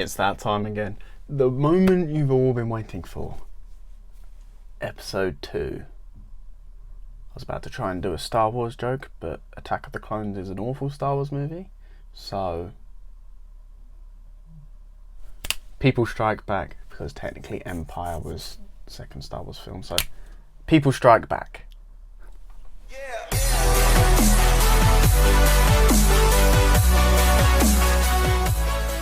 It's that time again. The moment you've all been waiting for. Episode 2. I was about to try and do a Star Wars joke, but Attack of the Clones is an awful Star Wars movie. So, People Strike Back, because technically Empire was the second Star Wars film. So, People Strike Back.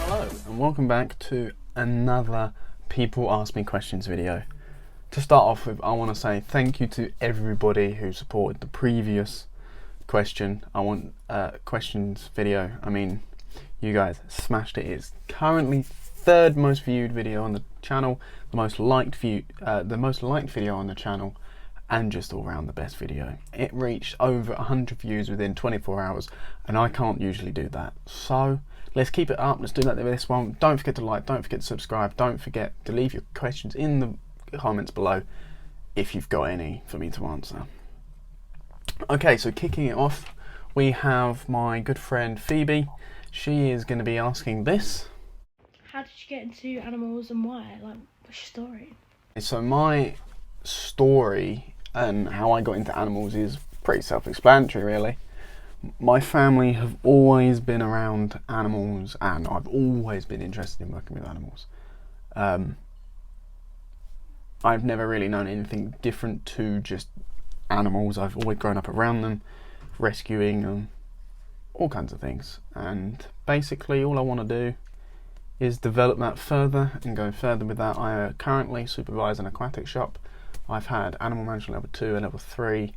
Hello, and welcome back to another People Ask Me Questions video. To start off with, I want to say thank you to everybody who supported the previous questions video. I mean, you guys smashed it. It's currently third most viewed video on the channel, the most liked video on the channel, and just all round the best video. It reached over 100 views within 24 hours, and I can't usually do that. So let's keep it up. Let's do that with this one. Don't forget to like, don't forget to subscribe, don't forget to leave your questions in the comments below if you've got any for me to answer. Okay, so kicking it off, we have my good friend Phoebe. She is going to be asking this. How did you get into animals and why? Like, what's your story? So my story and how I got into animals is pretty self-explanatory, really. My family have always been around animals, and I've always been interested in working with animals. I've never really known anything different to just animals. I've always grown up around them, rescuing them, all kinds of things. And basically all I want to do is develop that further and go further with that. I currently supervise an aquatic shop. I've had animal management level 2 and level 3.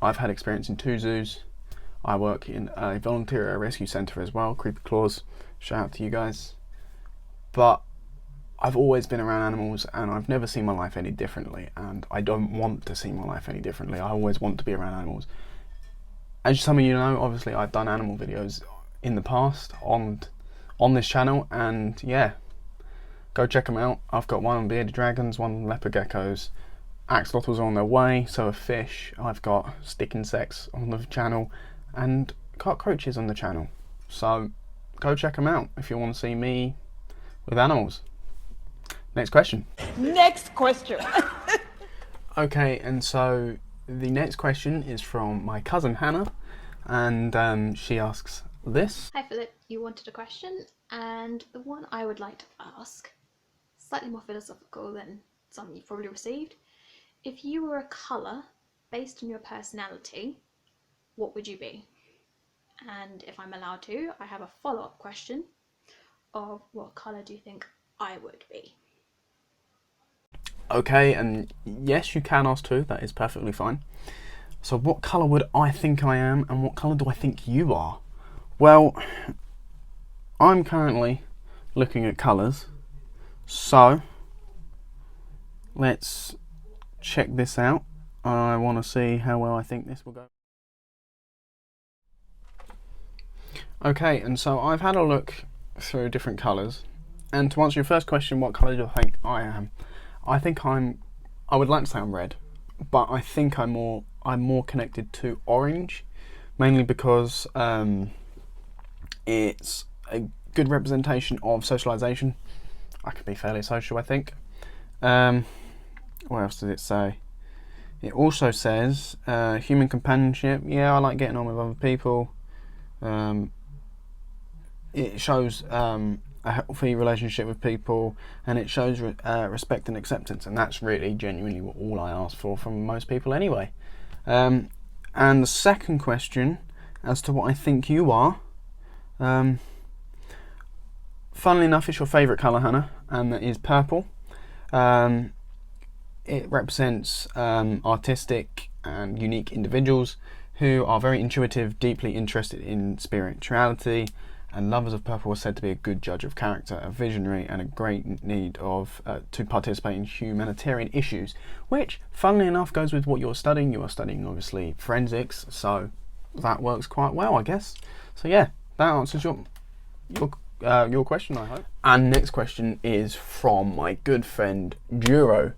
I've had experience in 2 zoos. I work in a volunteer rescue centre as well, Creepy Claws, shout out to you guys. But I've always been around animals, and I've never seen my life any differently, and I don't want to see my life any differently. I always want to be around animals. As some of you know, obviously I've done animal videos in the past on this channel, and yeah, go check them out. I've got one on bearded dragons, one on leopard geckos. Axolotls are on their way, so are fish. I've got stick insects on the channel, and cockroaches on the channel. So go check them out if you want to see me with animals. Next question. Next question. Okay, and so the next question is from my cousin Hannah, and she asks this. Hi Philip, you wanted a question, and the one I would like to ask, slightly more philosophical than some you've probably received. If you were a colour based on your personality, what would you be? And if I'm allowed to, I have a follow-up question of what colour do you think I would be? Okay, and yes, you can ask too, that is perfectly fine. So what colour would I think I am, and what colour do I think you are? Well, I'm currently looking at colours, so let's check this out. I want to see how well I think this will go. Okay, and so I've had a look through different colours, and to answer your first question, what colour do I think I am? I would like to say I'm red, but I think I'm more connected to orange, mainly because it's a good representation of socialisation. I can be fairly social, I think. What else does it say? It also says human companionship. Yeah, I like getting on with other people. It shows a healthy relationship with people, and it shows respect and acceptance, and that's really genuinely what all I ask for from most people anyway. And the second question as to what I think you are, funnily enough, it's your favourite colour, Hannah, and that is purple. It represents artistic and unique individuals who are very intuitive, deeply interested in spirituality, and lovers of purple are said to be a good judge of character, a visionary, and a great need of to participate in humanitarian issues, which, funnily enough, goes with what you're studying. You are studying, obviously, forensics, so that works quite well, I guess. So yeah, that answers your question, I hope. And next question is from my good friend Duro,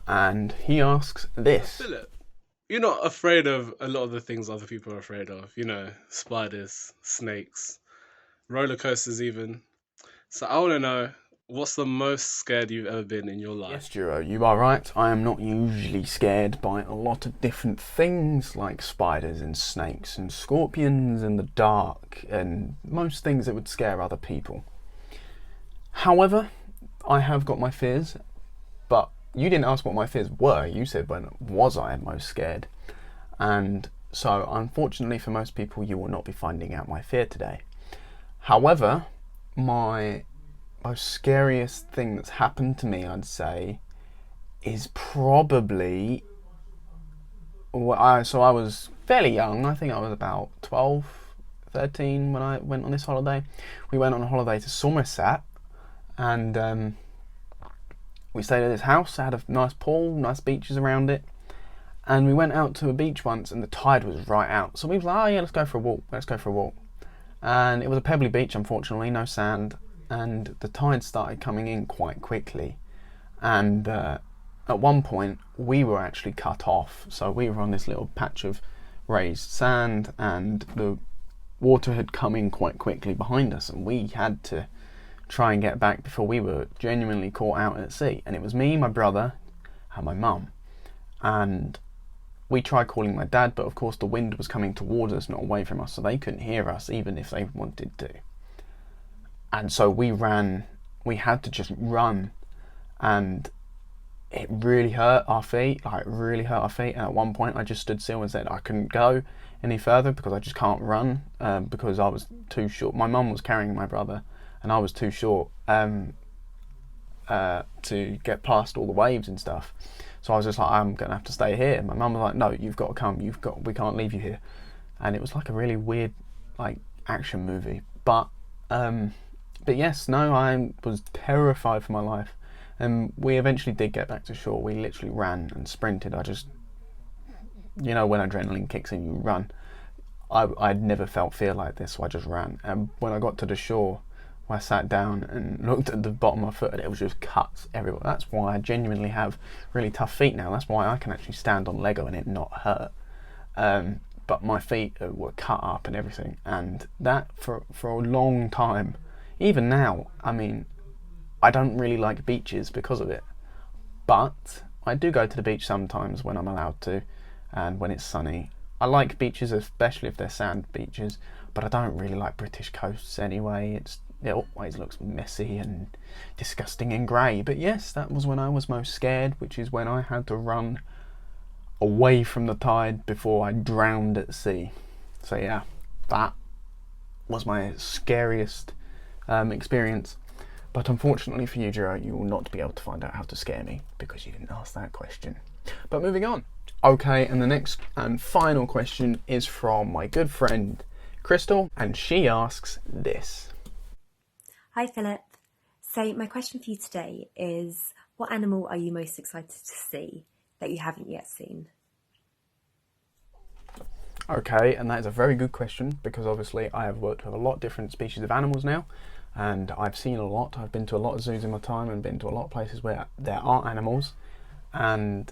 and he asks this. Philip, you're not afraid of a lot of the things other people are afraid of, you know, spiders, snakes, roller coasters even. So I want to know, what's the most scared you've ever been in your life? Yes, Duro, you are right. I am not usually scared by a lot of different things like spiders and snakes and scorpions and the dark and most things that would scare other people. However, I have got my fears, but you didn't ask what my fears were. You said when was I most scared. And so unfortunately for most people, you will not be finding out my fear today. However, my most scariest thing that's happened to me, I'd say, is probably... So I was fairly young. I think I was about 12, 13 when I went on this holiday. We went on a holiday to Somerset, and we stayed at this house. It had a nice pool, nice beaches around it. And we went out to a beach once and the tide was right out. So we was like, oh yeah, let's go for a walk. And it was a pebbly beach, unfortunately, no sand. And the tide started coming in quite quickly. And at one point, we were actually cut off. So we were on this little patch of raised sand and the water had come in quite quickly behind us. And we had to try and get back before we were genuinely caught out at sea. And it was me, my brother, and my mum. And we tried calling my dad, but of course the wind was coming towards us, not away from us, so they couldn't hear us even if they wanted to. And so we had to just run, and it really hurt our feet, and at one point I just stood still and said I couldn't go any further because I just can't run, because I was too short. My mum was carrying my brother, and I was too short to get past all the waves and stuff. So I was just like, I'm gonna have to stay here. And my mum was like, no, you've got to come. We can't leave you here. And it was like a really weird, like, action movie. But yes, no, I was terrified for my life. And we eventually did get back to shore. We literally ran and sprinted. I just, when adrenaline kicks in, you run. I'd never felt fear like this, so I just ran. And when I got to the shore, I sat down and looked at the bottom of my foot and it was just cuts everywhere. That's why I genuinely have really tough feet now. That's why I can actually stand on Lego and it not hurt. But my feet were cut up and everything. And that, for a long time, even now, I mean, I don't really like beaches because of it. But I do go to the beach sometimes when I'm allowed to and when it's sunny. I like beaches, especially if they're sand beaches, but I don't really like British coasts anyway. It always looks messy and disgusting and grey. But yes, that was when I was most scared, which is when I had to run away from the tide before I drowned at sea. So yeah, that was my scariest experience. But unfortunately for you, Duro, you will not be able to find out how to scare me because you didn't ask that question. But moving on. Okay, and the next and final question is from my good friend Crystal, and she asks this. Hi Philip. So my question for you today is, what animal are you most excited to see that you haven't yet seen? Okay, and that is a very good question because obviously I have worked with a lot of different species of animals now and I've seen a lot. I've been to a lot of zoos in my time and been to a lot of places where there are animals, and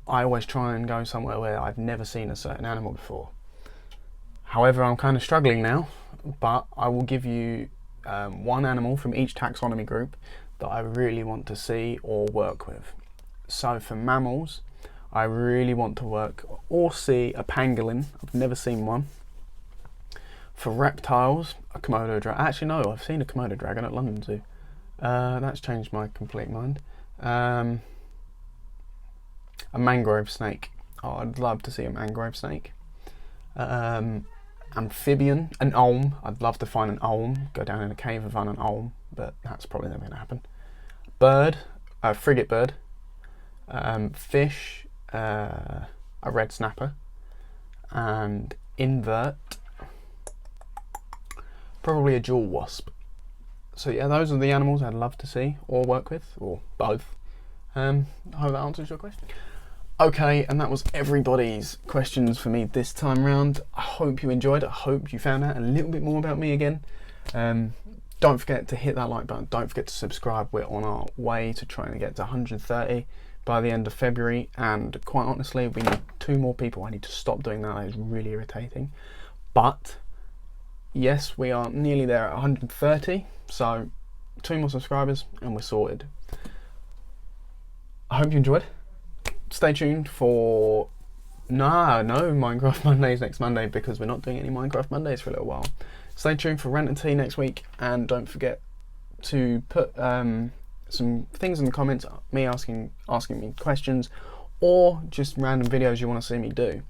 I always try and go somewhere where I've never seen a certain animal before. However, I'm kind of struggling now, but I will give you one animal from each taxonomy group that I really want to see or work with. So for mammals, I really want to work or see a pangolin. I've never seen one. For reptiles, a Komodo dragon. Actually, no, I've seen a Komodo dragon at London Zoo. That's changed my complete mind. A mangrove snake. Oh, I'd love to see a mangrove snake. Amphibian, an olm. I'd love to find an olm, go down in a cave and find an olm, but that's probably never going to happen. Bird, a frigate bird. Fish, a red snapper. And invert, probably a jewel wasp. So yeah, those are the animals I'd love to see or work with, or both. I hope that answers your question. Okay, and that was everybody's questions for me this time round. I hope you enjoyed it. I hope you found out a little bit more about me again. Don't forget to hit that like button. Don't forget to subscribe. We're on our way to trying to get to 130 by the end of February. And quite honestly, we need 2 more people. I need to stop doing that. That is really irritating. But yes, we are nearly there at 130, so 2 more subscribers and we're sorted. I hope you enjoyed. Stay tuned for no Minecraft Mondays next Monday, because we're not doing any Minecraft Mondays for a little while. Stay tuned for Rent and Tea next week, and don't forget to put some things in the comments, me asking me questions, or just random videos you want to see me do.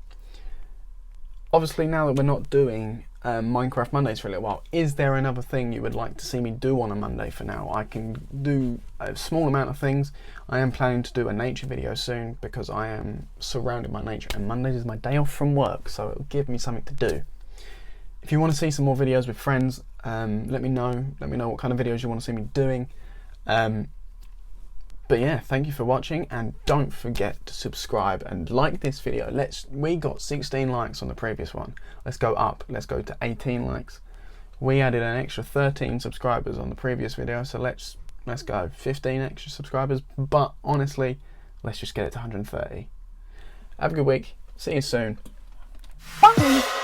Obviously, now that we're not doing Minecraft Mondays for a little while, is there another thing you would like to see me do on a Monday? For now, I can do a small amount of things. I am planning to do a nature video soon, because I am surrounded by nature, and Mondays is my day off from work, so it'll give me something to do. If you want to see some more videos with friends, let me know. Let me know what kind of videos you want to see me doing. But yeah, thank you for watching, and don't forget to subscribe and like this video. We got 16 likes on the previous one. Let's go up. Let's go to 18 likes. We added an extra 13 subscribers on the previous video, so let's go 15 extra subscribers. But honestly, let's just get it to 130. Have a good week. See you soon. Bye.